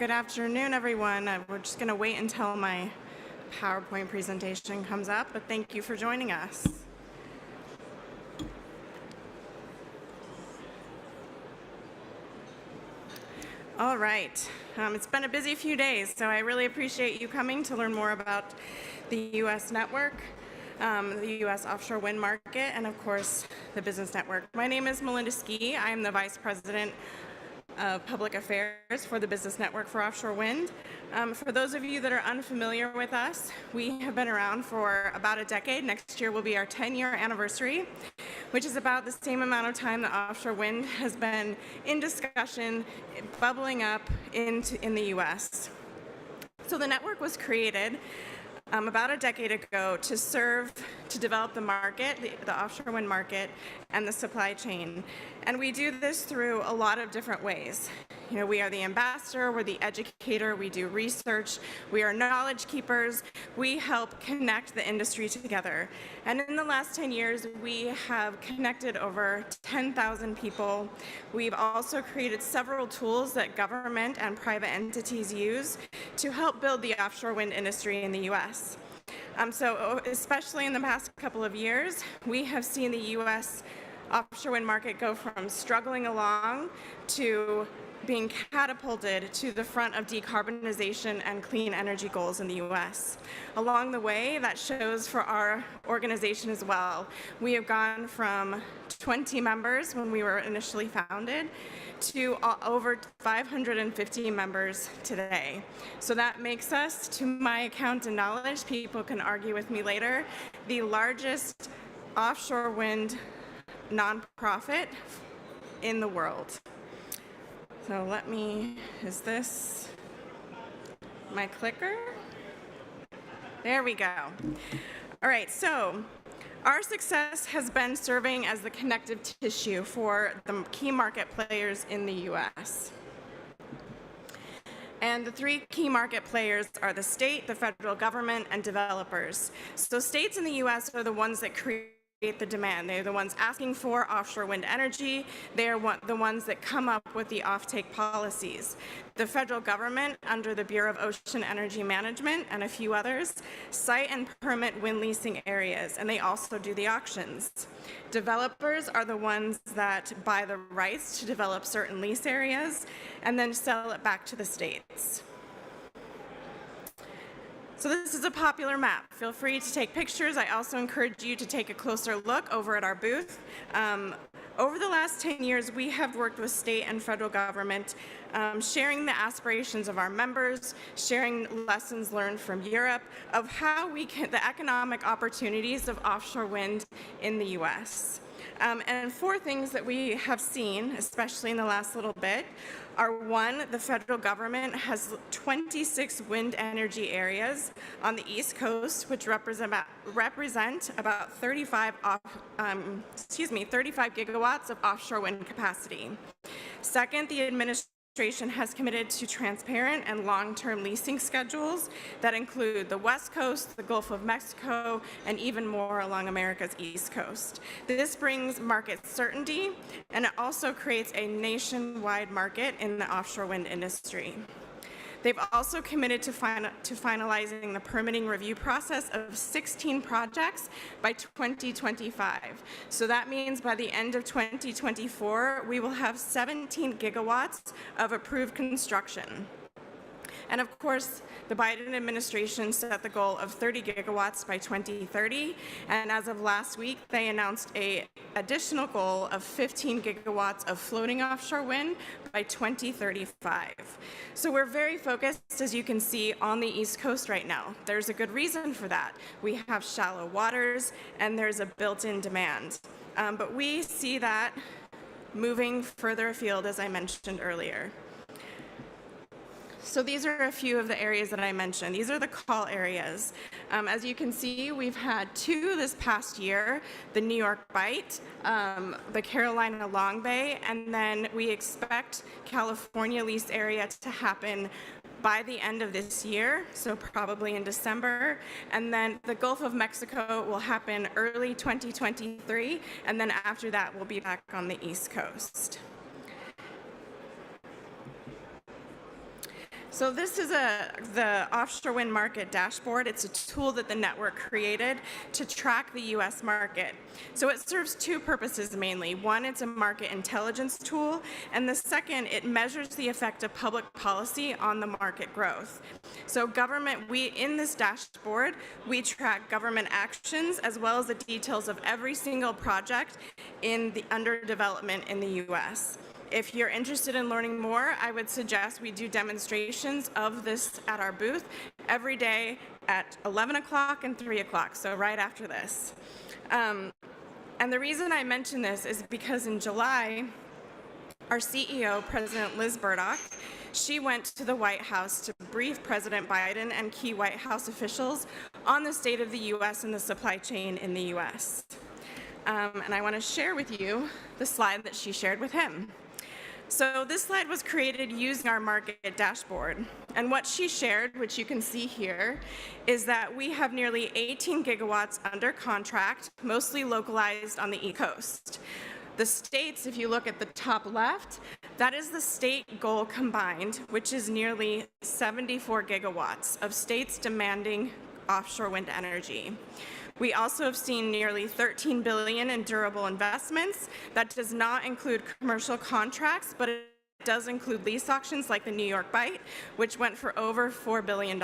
Good afternoon, everyone. We're just going to wait until my PowerPoint presentation comes up, but thank you for joining us. All right. It's been a busy few days, so I really appreciate you coming to learn more about the U.S. network, the U.S. offshore wind market, and of course, the business network. My name is Melinda Ski. I am the Vice President of Public Affairs for the Business Network for Offshore Wind. For those of you that are unfamiliar with us, we have been around for about a decade. Next year will be our 10-year anniversary, which is about the same amount of time that offshore wind has been in discussion, bubbling up in the U.S. So the network was created about a decade ago to develop the market, the offshore wind market, and the supply chain. And we do this through a lot of different ways. You know, we are the ambassador, we're the educator, we do research, we are knowledge keepers, we help connect the industry together. And in the last 10 years, we have connected over 10,000 people. We've also created several tools that government and private entities use to help build the offshore wind industry in the U.S. So especially in the past couple of years, we have seen the U.S. offshore wind market go from struggling along to being catapulted to the front of decarbonization and clean energy goals in the U.S. Along the way, that shows for our organization as well. We have gone from 20 members when we were initially founded to over 550 members today. So that makes us, to my account and knowledge, people can argue with me later, the largest offshore wind nonprofit in the world. So is this my clicker? There we go. All right, so our success has been serving as the connective tissue for the key market players in the U.S. And the three key market players are the state, the federal government, and developers. So states in the U.S. are the ones that create the demand. They're the ones asking for offshore wind energy. They are the ones that come up with the offtake policies. The federal government, under the Bureau of Ocean Energy Management and a few others, site and permit wind leasing areas, and they also do the auctions. Developers are the ones that buy the rights to develop certain lease areas and then sell it back to the states. So this is a popular map. Feel free to take pictures. I also encourage you to take a closer look over at our booth. Over the last 10 years, we have worked with state and federal government, sharing the aspirations of our members, sharing lessons learned from Europe of how the economic opportunities of offshore wind in the U.S. And four things that we have seen, especially in the last little bit, are one, the federal government has 26 wind energy areas on the East Coast, which represent about 35 gigawatts of offshore wind capacity. Second, the administration has committed to transparent and long-term leasing schedules that include the West Coast, the Gulf of Mexico, and even more along America's East Coast. This brings market certainty, and it also creates a nationwide market in the offshore wind industry. They've also committed to finalizing the permitting review process of 16 projects by 2025. So that means by the end of 2024, we will have 17 gigawatts of approved construction. And of course, the Biden administration set the goal of 30 gigawatts by 2030, and as of last week, they announced an additional goal of 15 gigawatts of floating offshore wind by 2035. So we're very focused, as you can see, on the East Coast right now. There's a good reason for that. We have shallow waters, and there's a built-in demand. But we see that moving further afield, as I mentioned earlier. So these are a few of the areas that I mentioned. These are the call areas. As you can see, we've had two this past year, the New York Bight, the Carolina Long Bay, and then we expect California lease area to happen by the end of this year, so probably in December. And then the Gulf of Mexico will happen early 2023, and then after that, we'll be back on the East Coast. So this is the offshore wind market dashboard. It's a tool that the network created to track the U.S. market. So it serves two purposes mainly. One, it's a market intelligence tool, and the second, it measures the effect of public policy on the market growth. So in this dashboard, we track government actions as well as the details of every single project under development in the U.S. If you're interested in learning more, I would suggest we do demonstrations of this at our booth every day at 11 o'clock and 3 o'clock, so right after this. And the reason I mention this is because in July, our CEO, President Liz Murdoch, she went to the White House to brief President Biden and key White House officials on the state of the U.S. and the supply chain in the U.S. And I want to share with you the slide that she shared with him. So this slide was created using our market dashboard. And what she shared, which you can see here, is that we have nearly 18 gigawatts under contract, mostly localized on the East Coast. The states, if you look at the top left, that is the state goal combined, which is nearly 74 gigawatts of states demanding offshore wind energy. We also have seen nearly $13 billion in durable investments. That does not include commercial contracts, but it does include lease auctions like the New York Bight, which went for over $4 billion.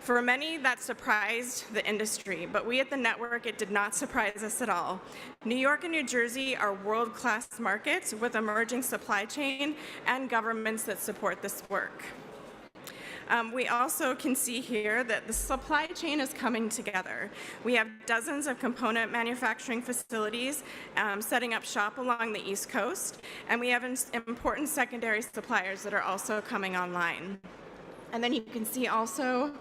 For many, that surprised the industry, but we at the network, it did not surprise us at all. New York and New Jersey are world-class markets with emerging supply chain and governments that support this work. We also can see here that the supply chain is coming together. We have dozens of component manufacturing facilities setting up shop along the East Coast, and we have important secondary suppliers that are also coming online. And then you can see also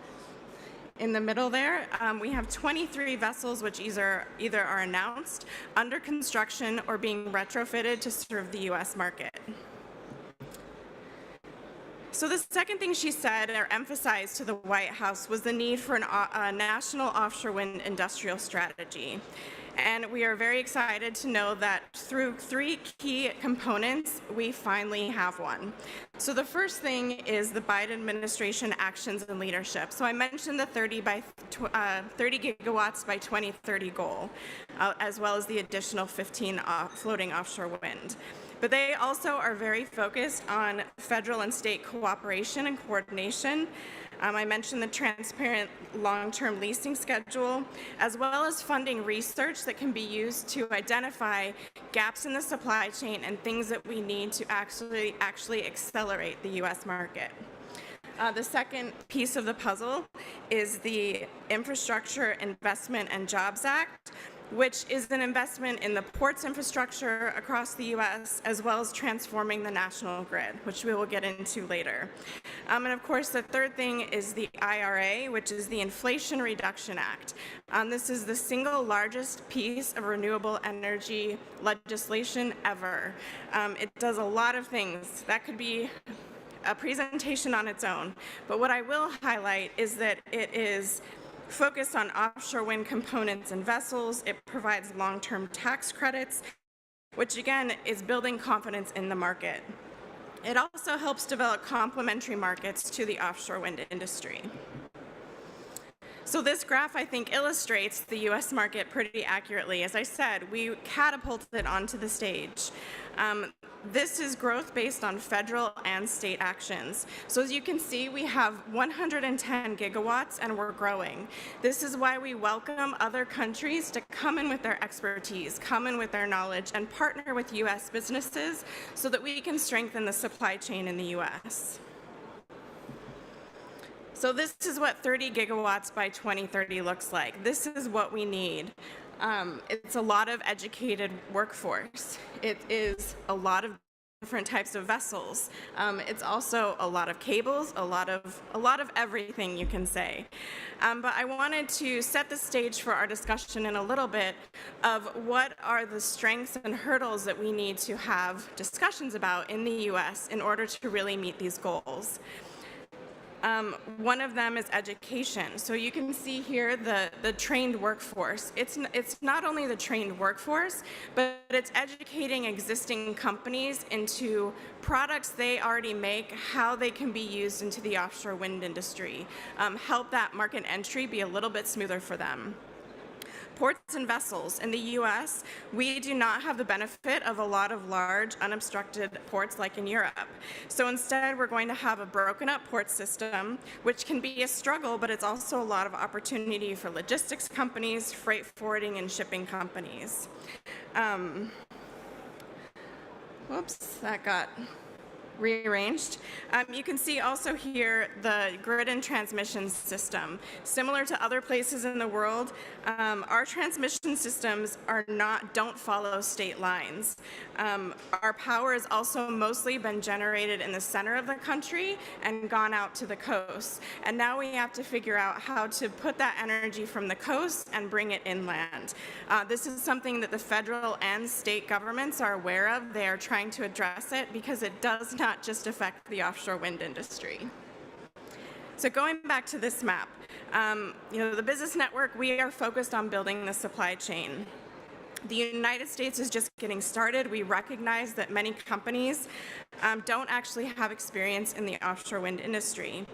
in the middle there, we have 23 vessels which either are announced, under construction, or being retrofitted to serve the U.S. market. So the second thing she said or emphasized to the White House was the need for a national offshore wind industrial strategy. And we are very excited to know that through three key components, we finally have one. So the first thing is the Biden administration actions and leadership. So I mentioned the 30 gigawatts by 2030 goal, as well as the additional 15 floating offshore wind. But they also are very focused on federal and state cooperation and coordination. I mentioned the transparent long-term leasing schedule, as well as funding research that can be used to identify gaps in the supply chain and things that we need to actually accelerate the U.S. market. The second piece of the puzzle is the Infrastructure Investment and Jobs Act, which is an investment in the ports infrastructure across the U.S., as well as transforming the national grid, which we will get into later. And of course, the third thing is the IRA, which is the Inflation Reduction Act. This is the single largest piece of renewable energy legislation ever. It does a lot of things. That could be a presentation on its own. But what I will highlight is that it is focused on offshore wind components and vessels. It provides long-term tax credits, which again is building confidence in the market. It also helps develop complementary markets to the offshore wind industry. So this graph, I think, illustrates the U.S. market pretty accurately. As I said, we catapulted it onto the stage. This is growth based on federal and state actions. So as you can see, we have 110 gigawatts and we're growing. This is why we welcome other countries to come in with their expertise, come in with their knowledge, and partner with U.S. businesses so that we can strengthen the supply chain in the U.S. So this is what 30 gigawatts by 2030 looks like. This is what we need. It's a lot of educated workforce. It is a lot of different types of vessels. It's also a lot of cables, a lot of everything, you can say. But I wanted to set the stage for our discussion in a little bit of what are the strengths and hurdles that we need to have discussions about in the U.S. in order to really meet these goals. One of them is education. So you can see here the trained workforce. It's not only the trained workforce, but it's educating existing companies into products they already make, how they can be used into the offshore wind industry, help that market entry be a little bit smoother for them. Ports and vessels. In the US, we do not have the benefit of a lot of large, unobstructed ports like in Europe. So instead, we're going to have a broken up port system, which can be a struggle, but it's also a lot of opportunity for logistics companies, freight forwarding, and shipping companies. Whoops, that got rearranged. You can see also here the grid and transmission system. Similar to other places in the world, our transmission systems don't follow state lines. Our power has also mostly been generated in the center of the country and gone out to the coast. And now we have to figure out how to put that energy from the coast and bring it inland. This is something that the federal and state governments are aware of. They are trying to address it because it does not just affect the offshore wind industry. So going back to this map, the business network, we are focused on building the supply chain. The United States is just getting started. We recognize that many companies don't actually have experience in the offshore wind industry.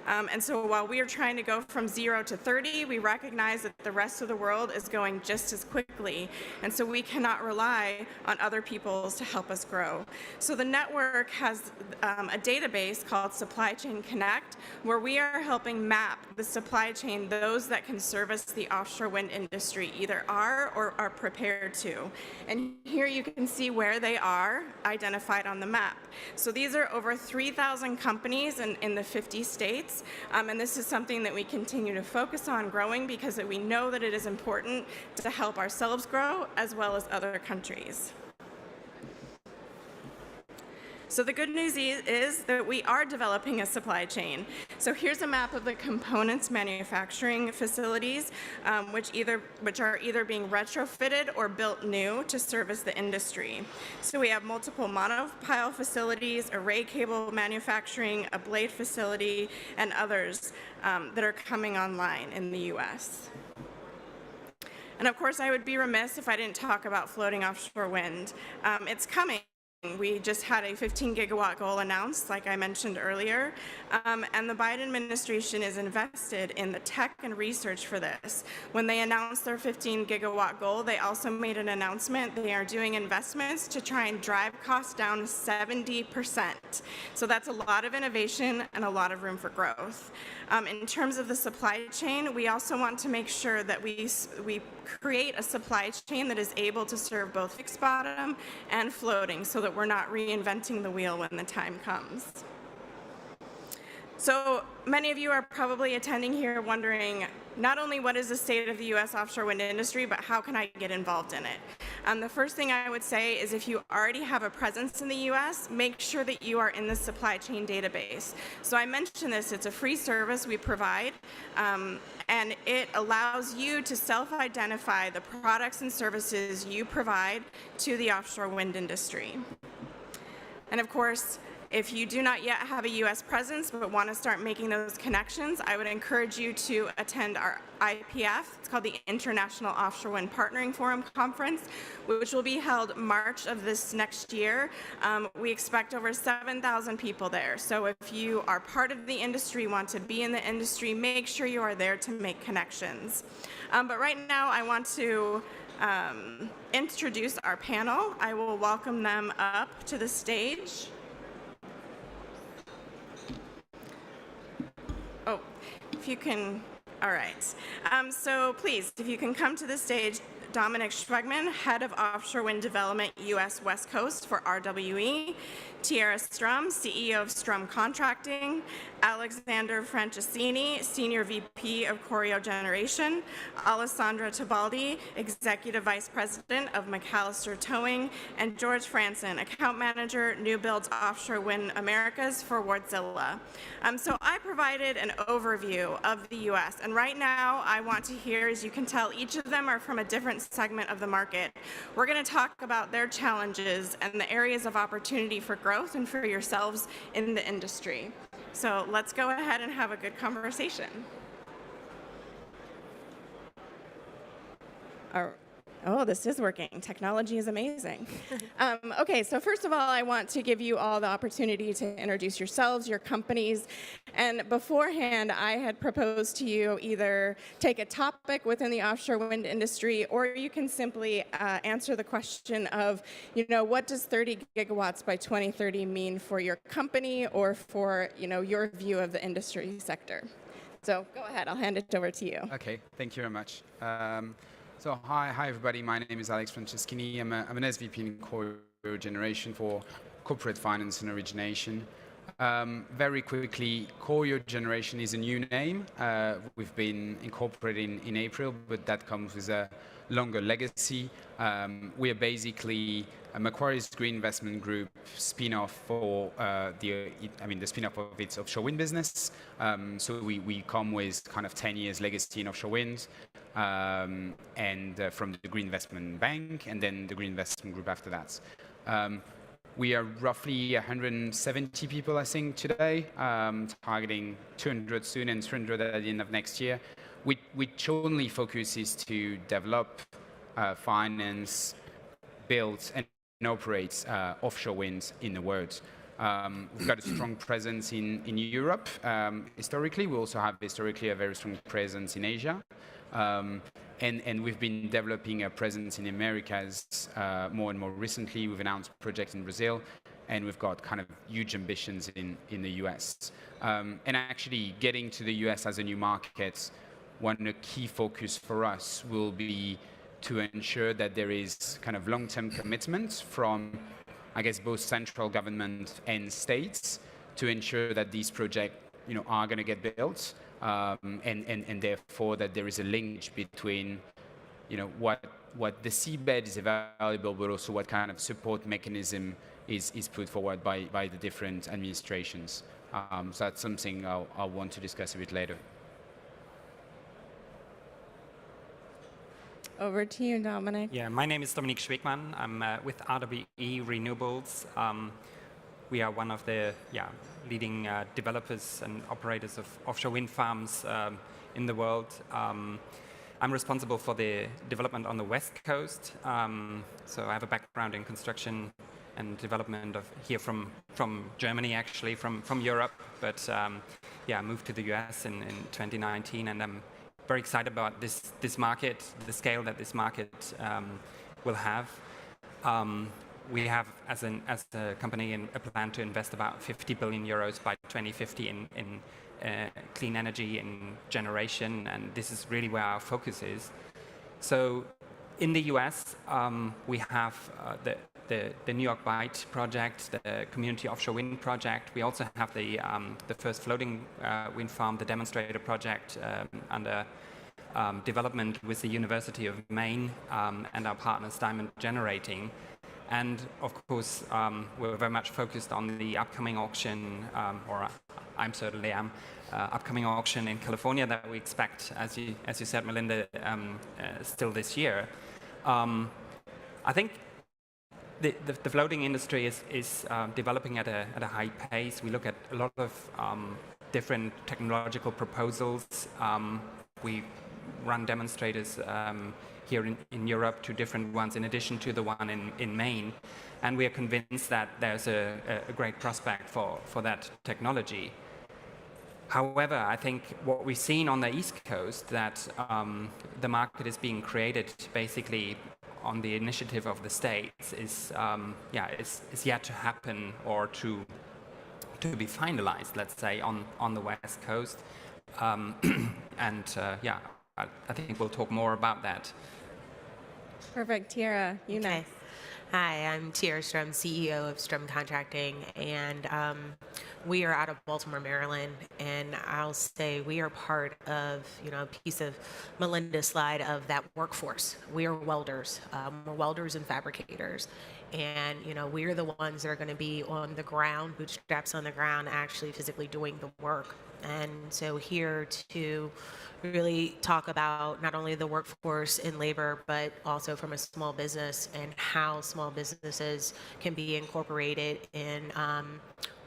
And so while we are trying to go from 0 to 30, we recognize that the rest of the world is going just as quickly. And so we cannot rely on other people to help us grow. So the network has a database called Supply Chain Connect, where we are helping map the supply chain, those that can service the offshore wind industry either are or are prepared to. And here you can see where they are identified on the map. So these are over 3,000 companies in the 50 states, and this is something that we continue to focus on growing because we know that it is important to help ourselves grow as well as other countries. So the good news is that we are developing a supply chain. So here's a map of the components manufacturing facilities, which are either being retrofitted or built new to service the industry. So we have multiple monopile facilities, array cable manufacturing, a blade facility, and others that are coming online in the US. And of course, I would be remiss if I didn't talk about floating offshore wind. It's coming. We just had a 15 gigawatt goal announced, like I mentioned earlier, and the Biden administration is invested in the tech and research for this. When they announced their 15 gigawatt goal, they also made an announcement. They are doing investments to try and drive costs down 70%. So that's a lot of innovation and a lot of room for growth. In terms of the supply chain, we also want to make sure that we create a supply chain that is able to serve both fixed bottom and floating so that we're not reinventing the wheel when the time comes. So many of you are probably attending here wondering not only what is the state of the US offshore wind industry, but how can I get involved in it? The first thing I would say is if you already have a presence in the US, make sure that you are in the supply chain database. So I mentioned this, it's a free service we provide, and it allows you to self-identify the products and services you provide to the offshore wind industry. And of course, if you do not yet have a US presence but want to start making those connections, I would encourage you to attend our IPF. It's called the International Offshore Wind Partnering Forum Conference, which will be held March of this next year. We expect over 7,000 people there. So if you are part of the industry, want to be in the industry, make sure you are there to make connections. But right now, I want to introduce our panel. I will welcome them up to the stage. Oh, if you can, all right. So please, if you can come to the stage, Dominic Schwegman, Head of Offshore Wind Development, U.S. West Coast for RWE, Tiara Strum, CEO of Strum Contracting, Alexander Franceschini, Senior VP of Choreo Generation, Alessandra Tibaldi, Executive Vice President of McAllister Towing, and George Franson, Account Manager, New Builds Offshore Wind Americas for Wärtsilä. So I provided an overview of the U.S., and right now I want to hear, as you can tell, each of them are from a different segment of the market. We're going to talk about their challenges and the areas of opportunity for growth and for yourselves in the industry. So let's go ahead and have a good conversation. Oh, this is working. Technology is amazing. Okay, so first of all, I want to give you all the opportunity to introduce yourselves, your companies. And beforehand, I had proposed to you either take a topic within the offshore wind industry, or you can simply answer the question of, what does 30 gigawatts by 2030 mean for your company or for, your view of the industry sector? So go ahead, I'll hand it over to you. Okay, thank you very much. So hi everybody. My name is Alex Franceschini. I'm an SVP in core generation for corporate finance and origination. Very quickly, Core Generation is a new name. We've been incorporated in April, but that comes with a longer legacy. We are basically a Macquarie's Green Investment Group spin-off for the spin-off of its offshore wind business. So we come with kind of 10 years legacy in offshore wind, and from the Green Investment Bank, and then the Green Investment Group after that. We are roughly 170 people, I think, today, targeting 200 soon and 300 at the end of next year. Which only focus is to develop, finance, build, and operate offshore wind in the world. We've got a strong presence in Europe. Historically, we also have a very strong presence in Asia. And we've been developing a presence in the Americas more and more recently. We've announced projects in Brazil, and we've got kind of huge ambitions in the US. And actually getting to the US as a new market, one of the key focus for us will be to ensure that there is kind of long-term commitment from, I guess, both central government and states to ensure that these projects, are going to get built. And therefore that there is a linkage between, what the seabed is available, but also what kind of support mechanism is put forward by the different administrations. So that's something I'll want to discuss a bit later. Over to you, Dominic. Yeah, my name is Dominic Schwegmann. I'm with RWE Renewables. We are one of the leading developers and operators of offshore wind farms in the world. I'm responsible for the development on the West Coast. So I have a background in construction and development here from Germany, actually, from Europe. But I moved to the US in 2019, and I'm very excited about this market, the scale that this market will have. We have, as a company, a plan to invest about 50 billion euros by 2050 in clean energy and generation, and this is really where our focus is. So, in the US, we have the New York Bight project, the Community Offshore Wind project. We also have the first floating wind farm, the demonstrator project, under development with the University of Maine and our partners Diamond Generating. And of course, we're very much focused on the upcoming auction, or I'm certainly am, upcoming auction in California that we expect, as you said, Melinda, still this year. I think the floating industry is developing at a high pace. We look at a lot of different technological proposals. We run demonstrators here in Europe, 2 different ones in addition to the one in Maine, and we are convinced that there's a great prospect for that technology. However, I think what we've seen on the East Coast, that the market is being created basically on the initiative of the states, is yet to happen, or to be finalized, let's say, on the West Coast. I think we'll talk more about that. Perfect. Tiara, you next. Hi, I'm Tiara Strum, CEO of Strum Contracting, and we are out of Baltimore, Maryland, and I'll say we are part of, a piece of Melinda's slide of that workforce. We are welders. We're welders and fabricators, and, we're the ones that are going to be on the ground, bootstraps on the ground, actually physically doing the work. And so here to really talk about not only the workforce and labor, but also from a small business and how small businesses can be incorporated in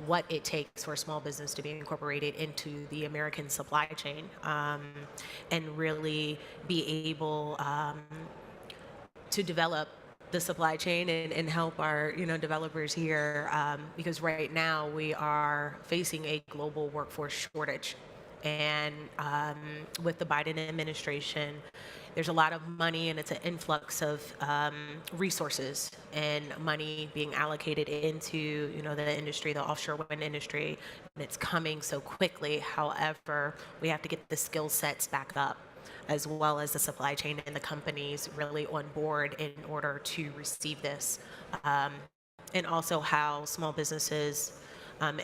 what it takes for a small business to be incorporated into the American supply chain, and really be able to develop the supply chain and help our developers here, because right now we are facing a global workforce shortage. And with the Biden administration, there's a lot of money, and it's an influx of resources and money being allocated into the industry, the offshore wind industry, and it's coming so quickly. However, we have to get the skill sets back up, as well as the supply chain and the companies really on board in order to receive this, and also how small businesses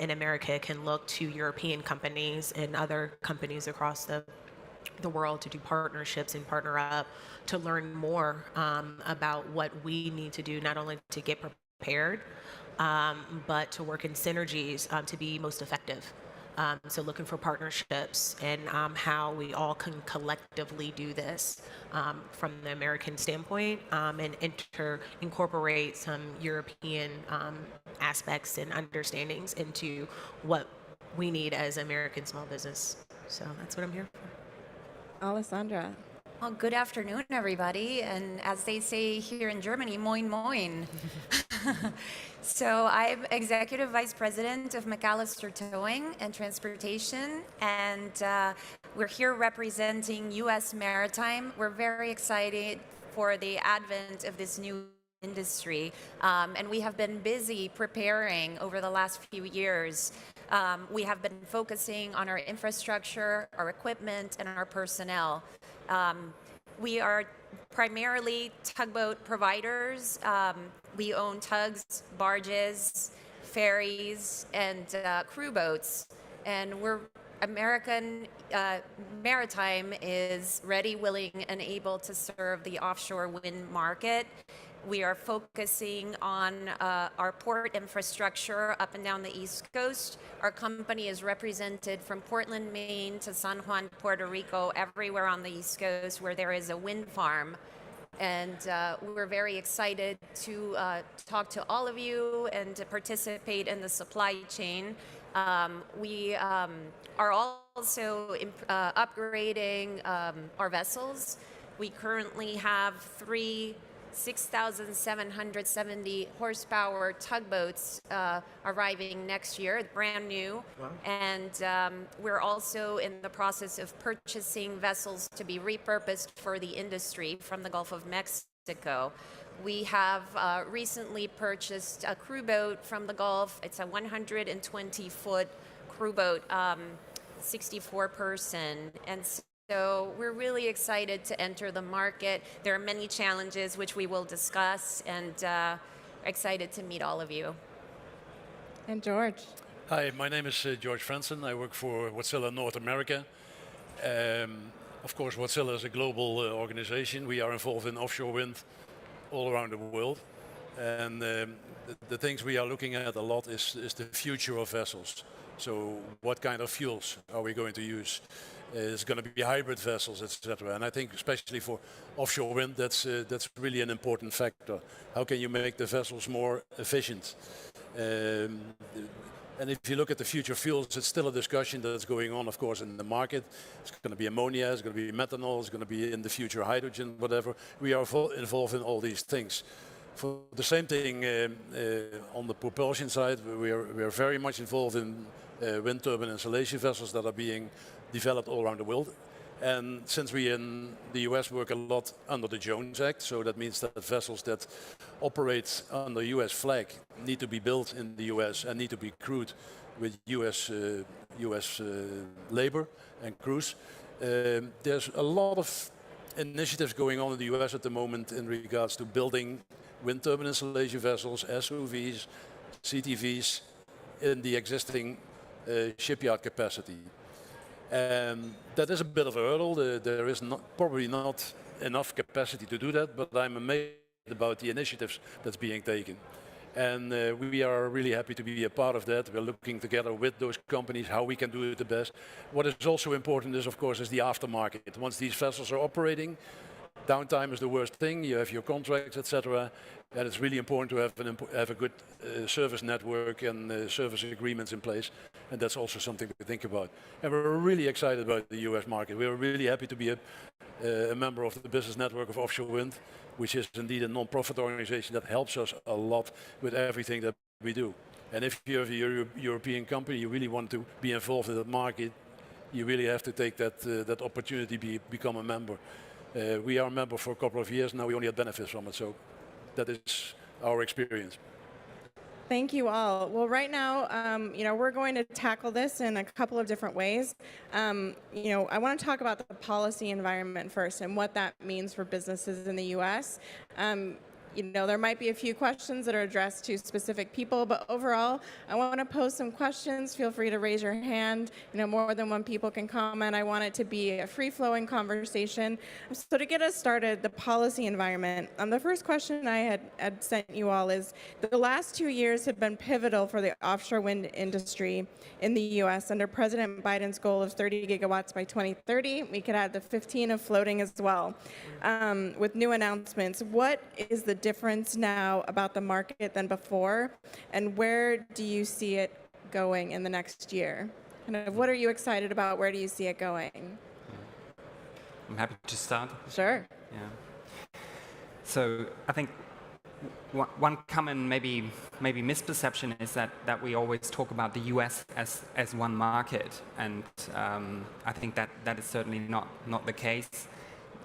in America can look to European companies and other companies across the world to do partnerships and partner up to learn more about what we need to do, not only to get prepared, but to work in synergies to be most effective. So looking for partnerships and how we all can collectively do this from the American standpoint, and incorporate some European aspects and understandings into what we need as American small business. So that's what I'm here for. Alessandra. Well, good afternoon, everybody. And as they say here in Germany, moin moin. So I'm Executive Vice President of McAllister Towing and Transportation, and we're here representing U.S. Maritime. We're very excited for the advent of this new industry, and we have been busy preparing over the last few years. We have been focusing on our infrastructure, our equipment, and our personnel. We are primarily tugboat providers. We own tugs, barges, ferries, and crew boats. And American Maritime is ready, willing, and able to serve the offshore wind market. We are focusing on our port infrastructure up and down the East Coast. Our company is represented from Portland, Maine to San Juan, Puerto Rico, everywhere on the East Coast where there is a wind farm. And we're very excited to talk to all of you and to participate in the supply chain. We are also upgrading our vessels. We currently have 3 6,770 horsepower tugboats arriving next year, brand new. Wow. And we're also in the process of purchasing vessels to be repurposed for the industry from the Gulf of Mexico. We have recently purchased a crew boat from the Gulf. It's a 120-foot crew boat, 64-person. And so we're really excited to enter the market. There are many challenges which we will discuss, and excited to meet all of you. And George. Hi, my name is George Franson. I work for Wärtsilä North America. Of course, Wärtsilä is a global organization. We are involved in offshore wind all around the world. And the things we are looking at a lot is the future of vessels. So what kind of fuels are we going to use? It's going to be hybrid vessels, etc. And I think especially for offshore wind, that's really an important factor. How can you make the vessels more efficient? And if you look at the future fuels, it's still a discussion that's going on, of course, in the market. It's going to be ammonia, it's going to be methanol, it's going to be in the future hydrogen, whatever. We are involved in all these things. For the same thing on the propulsion side, we are very much involved in wind turbine installation vessels that are being developed all around the world. And since we in the US work a lot under the Jones Act, so that means that vessels that operate under US flag need to be built in the US and need to be crewed with US labor and crews. There's a lot of initiatives going on in the US at the moment in regards to building wind turbine installation vessels, SOVs, CTVs in the existing shipyard capacity. That is a bit of a hurdle. There is probably not enough capacity to do that, but I'm amazed about the initiatives that's being taken. And we are really happy to be a part of that. We're looking together with those companies how we can do it the best. What is also important is, of course, is the aftermarket. Once these vessels are operating, Downtime is the worst thing. You have your contracts, etc. And it's really important to have a good service network and service agreements in place. And that's also something to think about. And we're really excited about the US market. We're really happy to be a member of the business network of offshore wind, which is indeed a non-profit organization that helps us a lot with everything that we do. And if you're a European company, you really want to be involved in that market, you really have to take that opportunity, become a member. We are a member for a couple of years now. We only had benefits from it, so that is our experience. Thank you all. Well, right now, we're going to tackle this in a couple of different ways. I want to talk about the policy environment first and what that means for businesses in the U.S. There might be a few questions that are addressed to specific people, but overall, I want to pose some questions. Feel free to raise your hand. More than one people can comment. I want it to be a free-flowing conversation. So to get us started, the policy environment. The first question I had sent you all is, the last 2 years have been pivotal for the offshore wind industry in the U.S. Under President Biden's goal of 30 gigawatts by 2030. We could add the 15 of floating as well. With new announcements, what is the difference now about the market than before, and where do you see it going in the next year? What are you excited about? Where do you see it going? I'm happy to start. Sure. Yeah. So I think one common maybe misperception is that we always talk about the US as one market, and I think that is certainly not the case,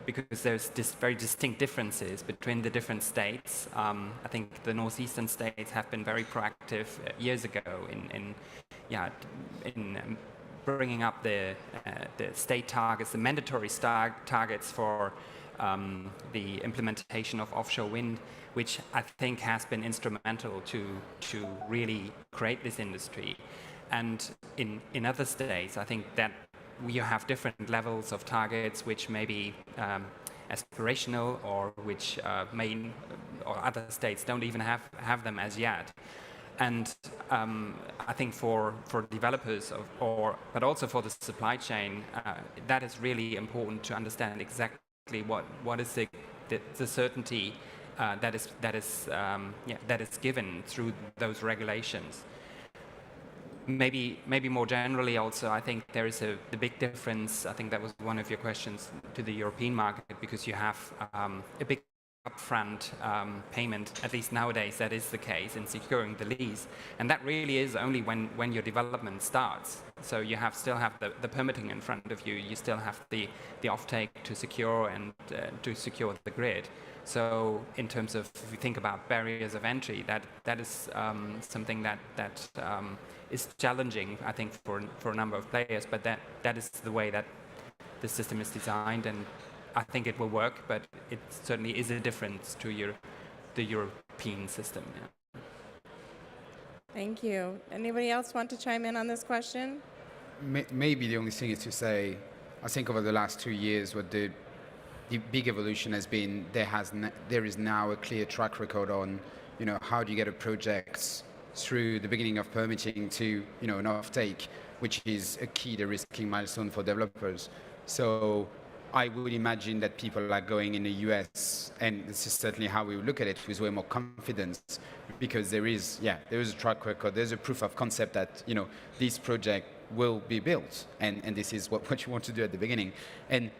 because there's very distinct differences between the different states. I think the northeastern states have been very proactive years ago in bringing up the state targets, the mandatory targets for the implementation of offshore wind, which I think has been instrumental to really create this industry. And in other states, I think that we have different levels of targets which may be aspirational, or which or other states don't even have them as yet. And I think for developers but also for the supply chain, that is really important to understand exactly what is the certainty that is given through those regulations. Maybe more generally also, I think there is the big difference. I think that was one of your questions to the European market, because you have a big upfront payment, at least nowadays that is the case in securing the lease, and that really is only when your development starts. So you still have the permitting in front of you, you still have the offtake to secure and to secure the grid. So in terms of, if you think about barriers of entry, that is something that is challenging, I think, for a number of players, but that is the way that the system is designed, and I think it will work, but it certainly is a difference to the European system. Yeah. Thank you. Anybody else want to chime in on this question? Maybe the only thing is to say, I think over the last 2 years, what the big evolution has been, there is now a clear track record on, how do you get a project through the beginning of permitting to, an offtake, which is a key de-risking milestone for developers. So I would imagine that people are going in the US, and this is certainly how we look at it, with way more confidence, because there is a track record, there's a proof of concept that, this project will be built, and this is what you want to do at the beginning. And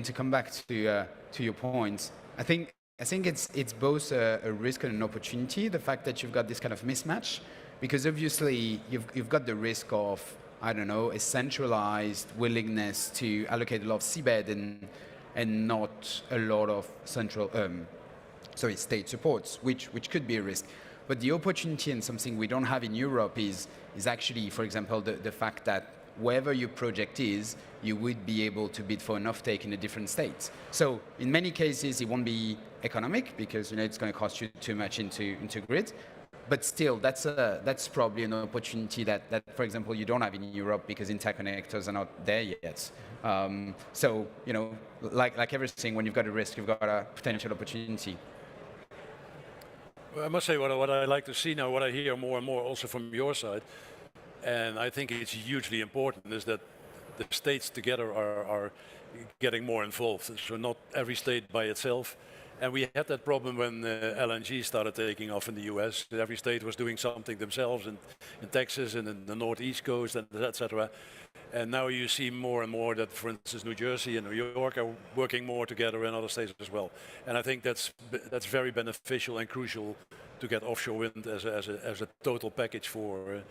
to come back to your point, I think it's both a risk and an opportunity, the fact that you've got this kind of mismatch, because obviously you've got the risk of, a centralized willingness to allocate a lot of seabed and not a lot of state supports, which could be a risk. But the opportunity, and something we don't have in Europe, is actually, for example, the fact that wherever your project is, you would be able to bid for an offtake in a different state. So in many cases, it won't be economic, because it's going to cost you too much into grid. But still, that's probably an opportunity that, for example, you don't have in Europe, because interconnectors are not there yet. So, like everything, when you've got a risk, you've got a potential opportunity. Well, I must say, what I like to see now, what I hear more and more also from your side, and I think it's hugely important, is that the states together are getting more involved. So not every state by itself. And we had that problem when LNG started taking off in the US. Every state was doing something themselves in Texas and in the Northeast coast, and etc. And now you see more and more that, for instance, New Jersey and New York are working more together, and other states as well. And I think that's very beneficial and crucial to get offshore wind as a total package for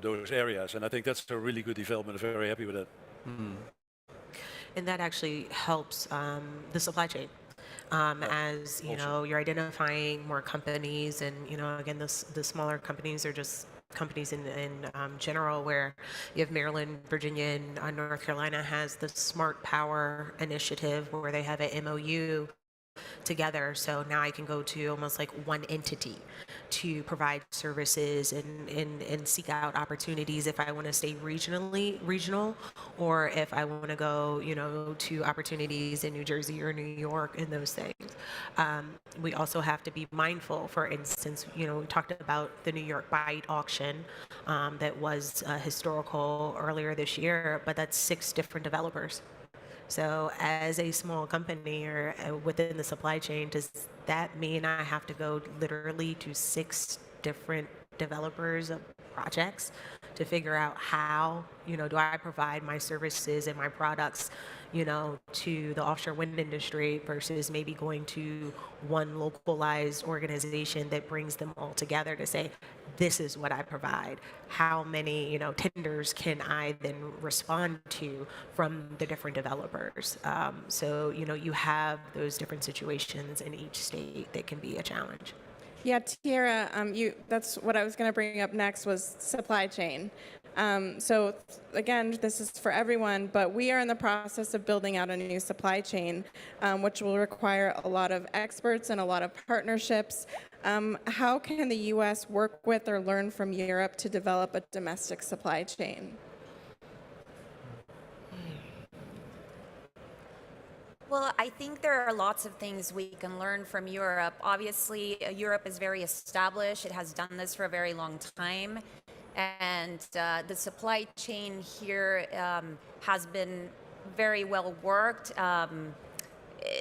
those areas. And I think that's a really good development. I'm very happy with that. And that actually helps the supply chain. As you know, you're identifying more companies, and again, the smaller companies are just companies in general, where you have Maryland, Virginia, and North Carolina has the Smart Power Initiative, where they have an MOU together. So now I can go to almost like one entity to provide services and seek out opportunities if I want to stay regional, or if I want to go, to opportunities in New Jersey or New York and those things. We also have to be mindful, for instance, we talked about the New York Bite auction that was historical earlier this year, but that's 6 different developers. So as a small company or within the supply chain, does that mean I have to go literally to 6 different developers of projects to figure out how, do I provide my services and my products, to the offshore wind industry, versus maybe going to one localized organization that brings them all together to say, this is what I provide. How many, tenders can I then respond to from the different developers? So, you have those different situations in each state that can be a challenge. Yeah, Tiara, that's what I was going to bring up next, was supply chain. So again, this is for everyone, but we are in the process of building out a new supply chain, which will require a lot of experts and a lot of partnerships. How can the U.S. work with or learn from Europe to develop a domestic supply chain? Well, I think there are lots of things we can learn from Europe. Obviously, Europe is very established. It has done this for a very long time. And the supply chain here has been very well worked.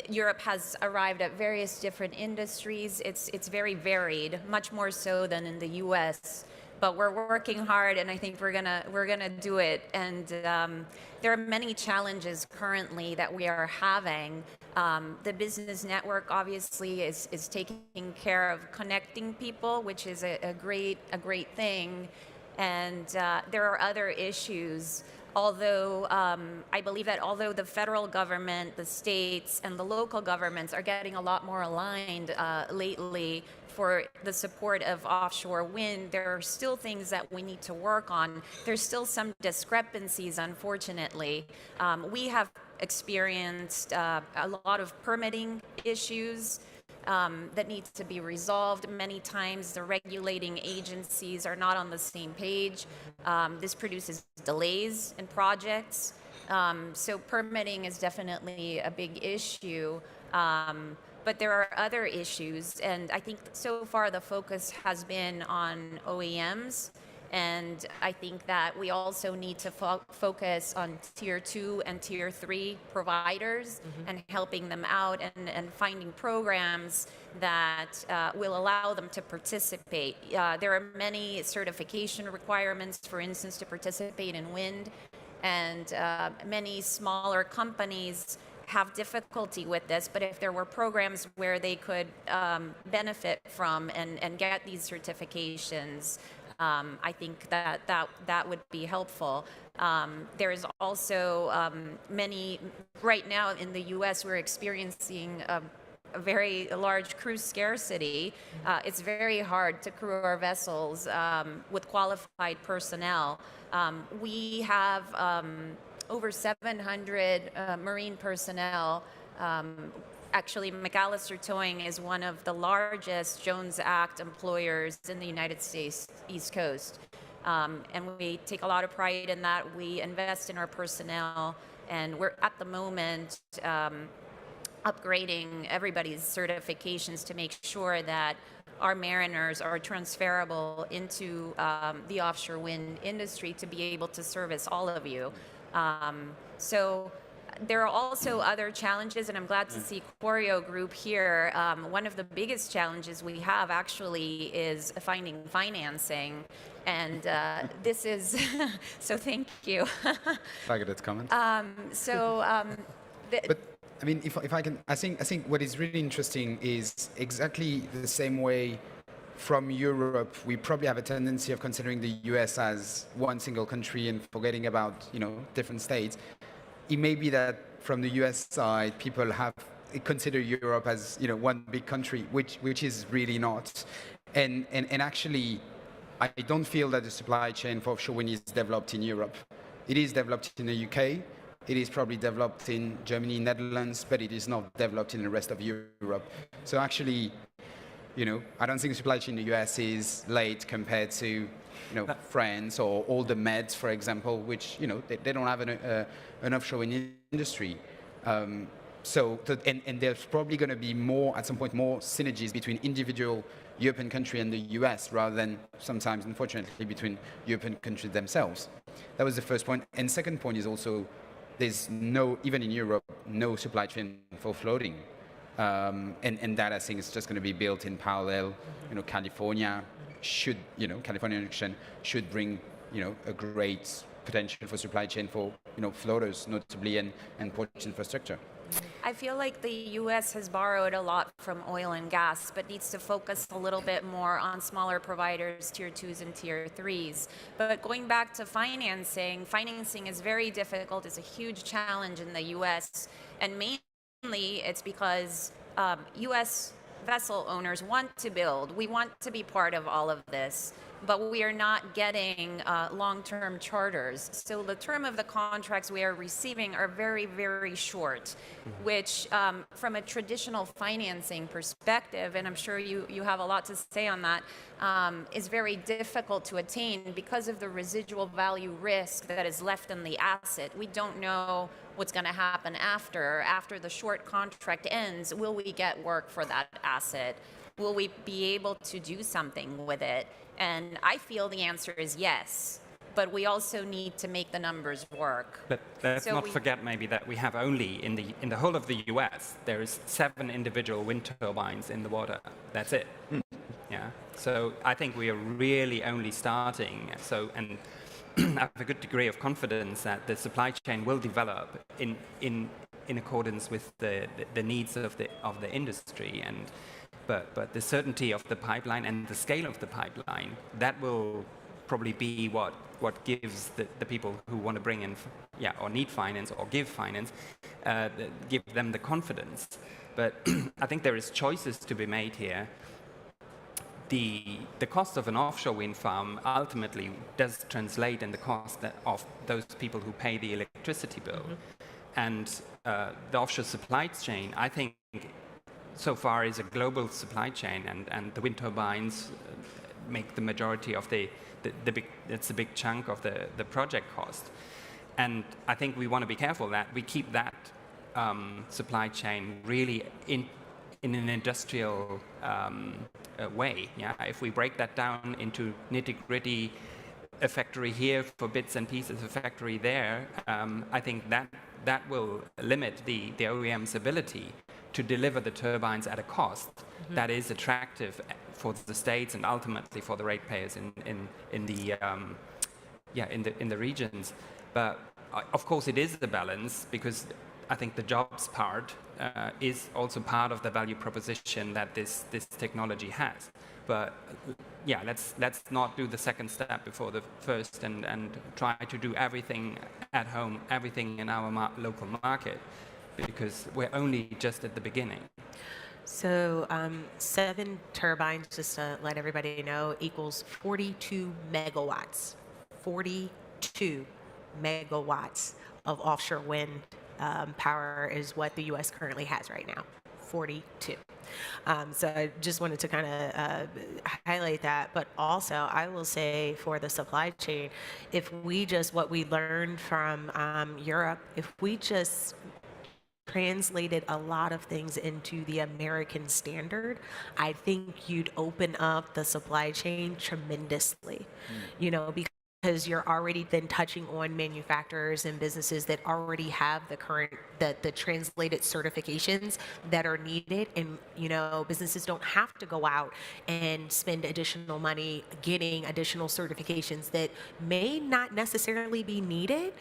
Europe has arrived at various different industries. It's very varied, much more so than in the U.S. But we're working hard, and I think we're gonna do it. And there are many challenges currently that we are having. The business network obviously is taking care of connecting people, which is a great thing. And there are other issues. Although I believe that although the federal government, the states, and the local governments are getting a lot more aligned lately for the support of offshore wind, there are still things that we need to work on. There's still some discrepancies, unfortunately. We have experienced a lot of permitting issues that needs to be resolved. Many times the regulating agencies are not on the same page. This produces delays in projects. So permitting is definitely a big issue. But there are other issues, and I think so far the focus has been on OEMs. And I think that we also need to focus on tier 2 and tier 3 providers and helping them out and finding programs that will allow them to participate. There are many certification requirements, for instance, to participate in wind, and many smaller companies have difficulty with this, but if there were programs where they could benefit from and get these certifications, I think that would be helpful. There is also right now in the US, we're experiencing a very large crew scarcity. It's very hard to crew our vessels with qualified personnel. We have over 700 marine personnel. Actually, McAllister Towing is one of the largest Jones Act employers in the United States East Coast. And we take a lot of pride in that. We invest in our personnel, and we're at the moment upgrading everybody's certifications to make sure that our mariners are transferable into the offshore wind industry to be able to service all of you. So there are also other challenges, and I'm glad to see Choreo Group here. One of the biggest challenges we have actually is finding financing, and this is, so thank you. Targeted comment. But I mean, if I can, I think what is really interesting is exactly the same way from Europe, we probably have a tendency of considering the US as one single country and forgetting about, different states. It may be that from the US side, people have consider Europe as, one big country, which is really not. And actually, I don't feel that the supply chain for offshore wind is developed in Europe. It is developed in the UK. It is probably developed in Germany, Netherlands, but it is not developed in the rest of Europe. So actually, I don't think the supply chain in the US is late compared to, France or all the Meds, for example, which, they don't have an offshore wind industry. And there's probably going to be at some point, more synergies between individual European countries and the US rather than sometimes, unfortunately, between European countries themselves. That was the first point. And second point is also, there's even in Europe, no supply chain for floating. And that I think is just going to be built in parallel. California should bring, a great potential for supply chain for, floaters, notably, and port infrastructure. I feel like the U.S. has borrowed a lot from oil and gas, but needs to focus a little bit more on smaller providers, tier 2s and tier 3s. But going back to financing is very difficult. It's a huge challenge in the U.S. And mainly it's because U.S. vessel owners want to build. We want to be part of all of this, but we are not getting long-term charters. So the term of the contracts we are receiving are very, very short, which from a traditional financing perspective, and I'm sure you have a lot to say on that, is very difficult to attain because of the residual value risk that is left in the asset. We don't know what's going to happen after the short contract ends. Will we get work for that asset? Will we be able to do something with it? And I feel the answer is yes, but we also need to make the numbers work. But let's not forget maybe that we have only, in the whole of the US, there is 7 individual wind turbines in the water. That's it. Yeah. So I think we are really only starting. And I have a good degree of confidence that the supply chain will develop in accordance with the needs of the industry. But the certainty of the pipeline and the scale of the pipeline, that will probably be what gives the people who want to bring in, or need finance or give finance, give them the confidence. But I think there is choices to be made here. The cost of an offshore wind farm ultimately does translate in the cost of those people who pay the electricity bill. And the offshore supply chain, I think, so far is a global supply chain, and the wind turbines make the majority of it's a big chunk of the project cost. And I think we want to be careful that we keep that supply chain really in an industrial way. Yeah, if we break that down into nitty-gritty, a factory here for bits and pieces, a factory there, I think that will limit the OEM's ability to deliver the turbines at a cost that is attractive for the states and ultimately for the ratepayers in the regions. But of course, it is a balance, because I think the jobs part is also part of the value proposition that this technology has. But let's not do the second step before the first, and try to do everything at home, everything in our local market, because we're only just at the beginning. So 7 turbines, just to let everybody know, equals 42 megawatts. 42 megawatts of offshore wind power is what the U.S. currently has right now. 42. So I just wanted to kind of highlight that. But also, I will say for the supply chain, what we learned from Europe, if we just translated a lot of things into the American standard, I think you'd open up the supply chain tremendously, because because you're already then touching on manufacturers and businesses that already have the translated certifications that are needed, and businesses don't have to go out and spend additional money getting additional certifications that may not necessarily be needed,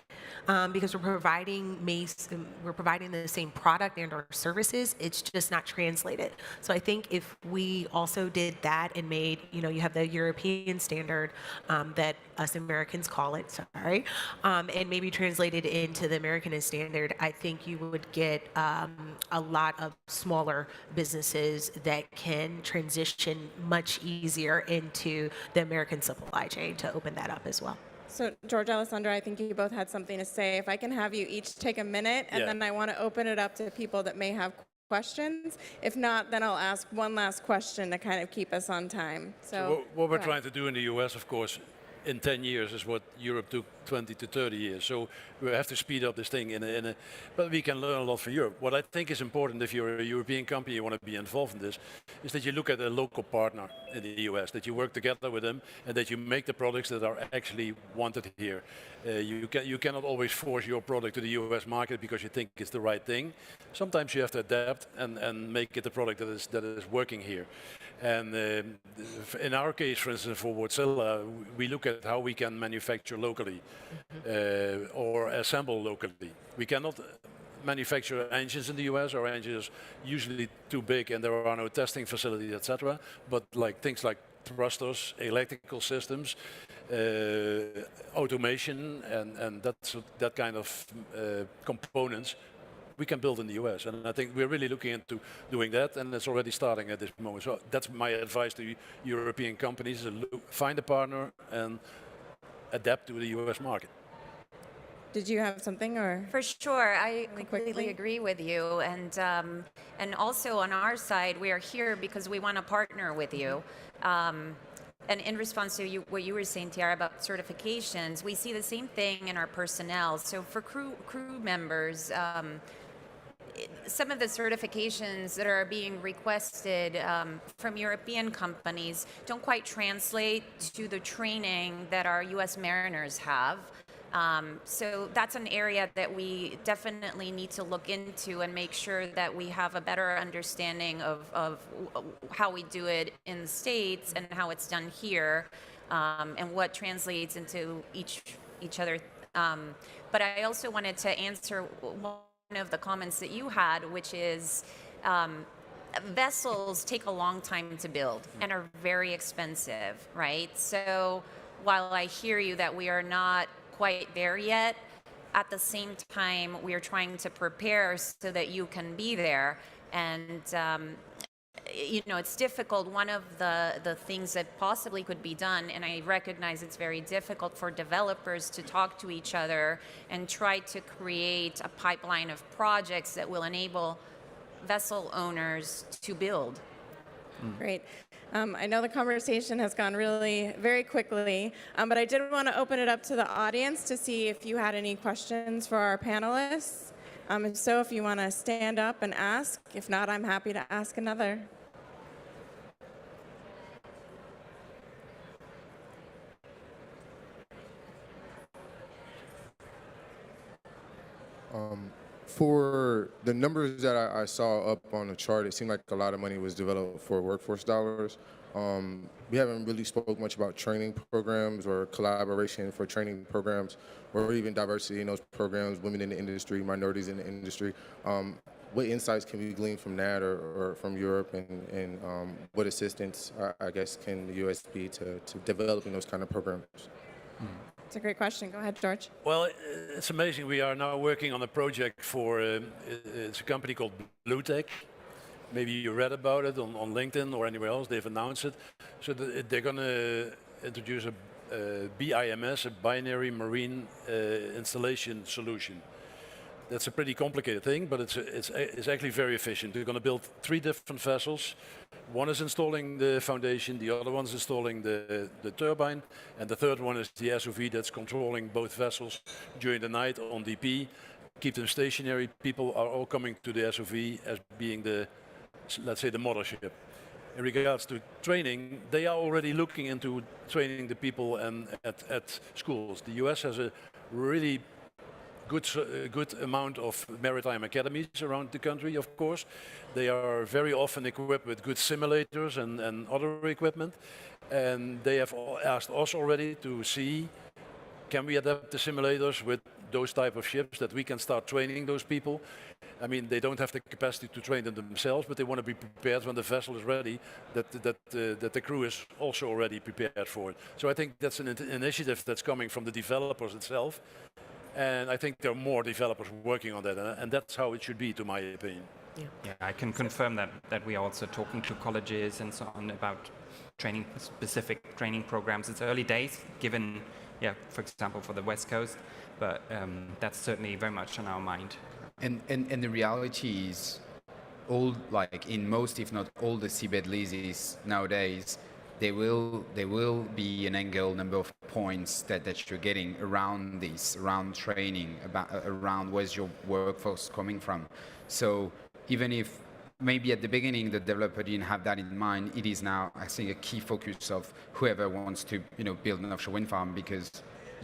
because we're providing the same product and or services. It's just not translated. So I think if we also did that and made, you have the European standard that us Americans call it, sorry, and maybe translated into the American standard, I think you would get a lot of smaller businesses that can transition much easier into the American supply chain to open that up as well. So, George, Alessandra, I think you both had something to say. If I can have you each take a minute, and then I want to open it up to people that may have questions. If not, then I'll ask one last question to kind of keep us on time. So what we're trying to do in the US, of course, in 10 years is what Europe took 20 to 30 years. So we have to speed up this thing but we can learn a lot from Europe. What I think is important if you're a European company, you want to be involved in this, is that you look at a local partner in the US, that you work together with them, and that you make the products that are actually wanted here. You cannot always force your product to the US market because you think it's the right thing. Sometimes you have to adapt and make it a product that is working here. And in our case, for instance, for Wärtsilä, we look at how we can manufacture locally or assemble locally. We cannot manufacture engines in the US. Our engines are usually too big and there are no testing facilities, etc. But things like thrusters, electrical systems, automation, and that kind of components, we can build in the US, and I think we're really looking into doing that, and it's already starting at this moment. So that's my advice to European companies: find a partner and adapt to the US market. did you have something, or? For sure, I Really completely quickly? agree with you, and also on our side, we are here because we want to partner with you. And in response to what you were saying, Tiara, about certifications, we see the same thing in our personnel. So for crew members, some of the certifications that are being requested from European companies don't quite translate to the training that our U.S. mariners have. So that's an area that we definitely need to look into and make sure that we have a better understanding of how we do it in the States and how it's done here, and what translates into each other. But I also wanted to answer one of the comments that you had, which is vessels take a long time to build and are very expensive, right? So while I hear you that we are not quite there yet, at the same time we are trying to prepare so that you can be there. And it's difficult. One of the things that possibly could be done, and I recognize it's very difficult for developers to talk to each other and try to create a pipeline of projects that will enable vessel owners to build. Great. I know the conversation has gone really very quickly, but I did want to open it up to the audience to see if you had any questions for our panelists. If so, if you want to stand up and ask. If not, I'm happy to ask another. For the numbers that I saw up on the chart, it seemed like a lot of money was developed for workforce dollars. We haven't really spoke much about training programs or collaboration for training programs, or even diversity in those programs, women in the industry, minorities in the industry. What insights can we glean from that or from Europe, and what assistance, I guess, can the U.S. be to developing those kind of programs? It's a great question. Go ahead, George. Well, it's amazing. We are now working on a project for, it's a company called BlueTech. Maybe you read about it on LinkedIn or anywhere else. They've announced it. So they're going to introduce a BIMS, a binary marine installation solution. That's a pretty complicated thing, but it's actually very efficient. They're going to build 3 different vessels. One is installing the foundation, the other one is installing the turbine, and the third one is the SOV that's controlling both vessels during the night on DP. Keep them stationary. People are all coming to the SOV as being let's say, the mothership. in regards to training, they are already looking into training the people and at schools. The US has a really good amount of maritime academies around the country, of course. They are very often equipped with good simulators and other equipment. And they have asked us already to see, can we adapt the simulators with those type of ships that we can start training those people? I mean, they don't have the capacity to train them themselves, but they want to be prepared when the vessel is ready, that the crew is also already prepared for it. So I think that's an initiative that's coming from the developers itself. And I think there are more developers working on that, and that's how it should be, to my opinion. Yeah, I can confirm that we are also talking to colleges and so on about specific training programs. It's early days, given, for example, for the West Coast, but that's certainly very much on our mind. And the reality is, like in most, if not all, the seabed leases nowadays, there will be an angle number of points that you're getting around this, around training, around where's your workforce coming from. So even if maybe at the beginning the developer didn't have that in mind, it is now, I think, a key focus of whoever wants to build an offshore wind farm, because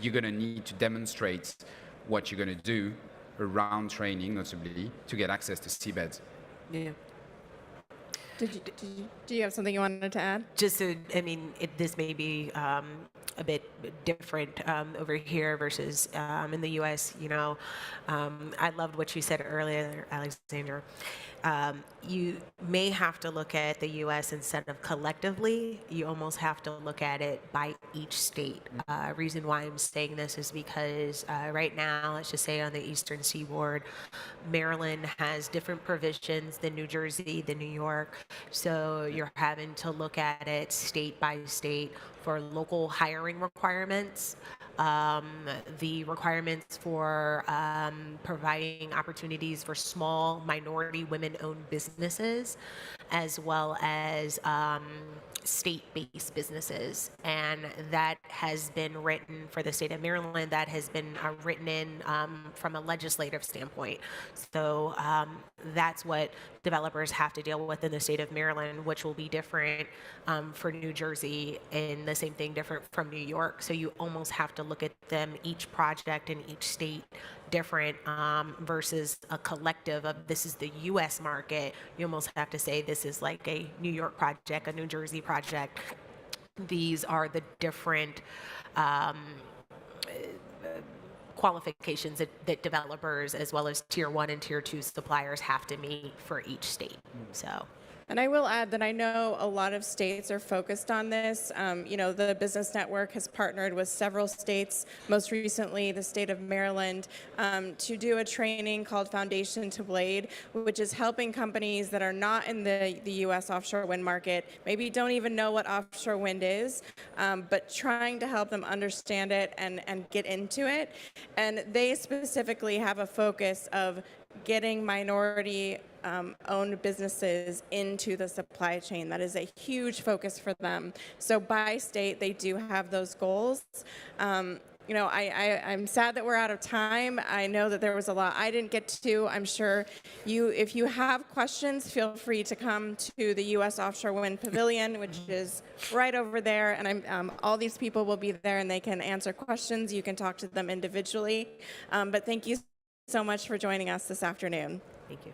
you're going to need to demonstrate what you're going to do around training, notably, to get access to seabeds. Yeah. Do you have something you wanted to add? This may be a bit different over here versus in the U.S. I loved what you said earlier, Alexander. You may have to look at the U.S. instead of collectively. You almost have to look at it by each state. Reason why I'm saying this is because right now, let's just say on the eastern seaboard, Maryland has different provisions than New Jersey, than New York. So you're having to look at it state by state for local hiring requirements, the requirements for providing opportunities for small minority women-owned businesses, as well as state-based businesses. And that has been written for the state of Maryland, that has been written in from a legislative standpoint. So that's what developers have to deal with in the state of Maryland, which will be different for New Jersey, and the same thing different from New York. So you almost have to look at them, each project in each state, different versus a collective of this is the U.S. market. You almost have to say this is like a New York project, a New Jersey project. These are the different qualifications that developers, as well as tier 1 and tier 2 suppliers, have to meet for each state. So. And I will add that I know a lot of states are focused on this. The Business Network has partnered with several states, most recently the state of Maryland, to do a training called Foundation to Blade, which is helping companies that are not in the U.S. offshore wind market, maybe don't even know what offshore wind is, but trying to help them understand it and get into it. And they specifically have a focus of getting minority owned businesses into the supply chain. That is a huge focus for them. So by state, they do have those goals. I'm sad that we're out of time. I know that there was a lot I didn't get to. I'm sure if you have questions, feel free to come to the U.S. Offshore Wind Pavilion, which is right over there. And all these people will be there, and they can answer questions. You can talk to them individually. But thank you so much for joining us this afternoon. Thank you.